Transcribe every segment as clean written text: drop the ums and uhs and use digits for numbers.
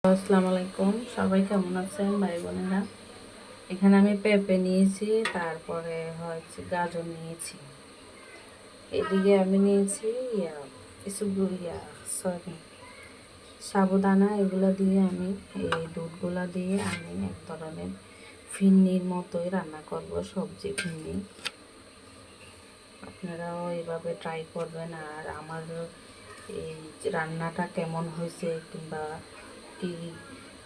আসসালামু আলাইকুম, সবাই কেমন আছেন ভাই বোনেরা? এখানে আমি পেঁপে নিয়েছি, তারপরে হচ্ছে গাজর নিয়েছি, এদিকে আমি নিয়েছি কিছু সরি সাবুদানা। এগুলো দিয়ে আমি এই দুধগুলা দিয়ে আমি এক ধরনের ফিন্নির মতোই রান্না করব, সবজি ফিন্নি। আপনারাও এভাবে ট্রাই করবেন। আর আমার এই রান্নাটা কেমন হয়েছে কিংবা কি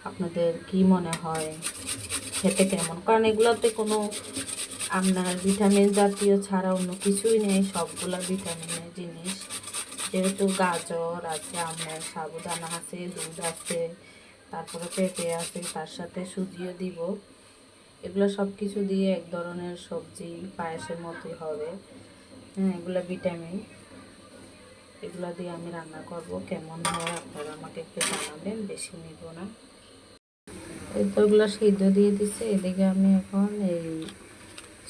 আপনাদের কি মনে হয়, খেতে কেমন, কারণ এগুলোতে কোনো আপনার ভিটামিন জাতীয় ছাড়া অন্য কিছুই নেই, সবগুলা ভিটামিনের জিনিস। যেহেতু গাজর আছে, আপনার সাবুদানা আছে, দুধ আছে, তারপরে পেঁপে আছে, তার সাথে সুজিও দিব। এগুলো সব কিছু দিয়ে এক ধরনের সবজি পায়েসের মতোই হবে। হ্যাঁ, এগুলো ভিটামিন। এগুলো দিয়ে আমি রান্না করব, কেমন হয় আপনারা আমাকে একটু জানাবেন। বেশি নিব না। এই তো এগুলো সিদ্ধ দিয়ে দিচ্ছে, এদিকে আমি এখন এই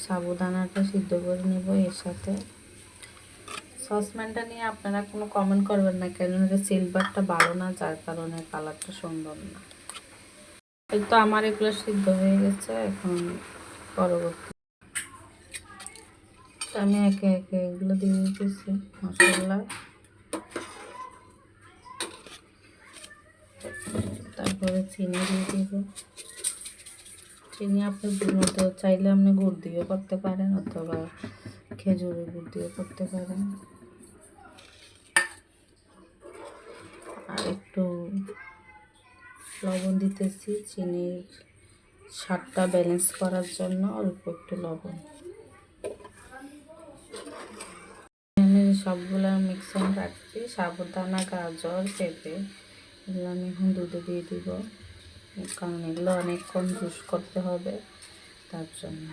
সাবুদানাটা সিদ্ধ করে নেব। এর সাথে সসপ্যানটা নিয়ে আপনারা কোনো কমেন্ট করবেন না, কেন সিলভারটা ভালো না, যার কারণে কালারটা সুন্দর না। এই তো আমার এগুলো সিদ্ধ হয়ে গেছে। এখন পরবর্তী আমি একে একে এগুলো দিয়ে দিতেছি মশলা, তারপরে চিনি দিয়ে দিব। চিনি আপনি মতো চাইলে আপনি গুড় দিয়েও করতে পারেন, অথবা খেজুরের গুড় দিয়েও করতে পারেন। আর একটু লবণ দিতেছি, চিনির স্বাদটা ব্যালেন্স করার জন্য অল্প একটু লবণ। আমি সবগুলো মিক্সিং রাখছি, সাবুদানা, গাজর, পেঁপে, এগুলো আমি এখন দুধে দিয়ে দিব, কারণ এগুলো অনেকক্ষণ জুস করতে হবে, তার জন্য।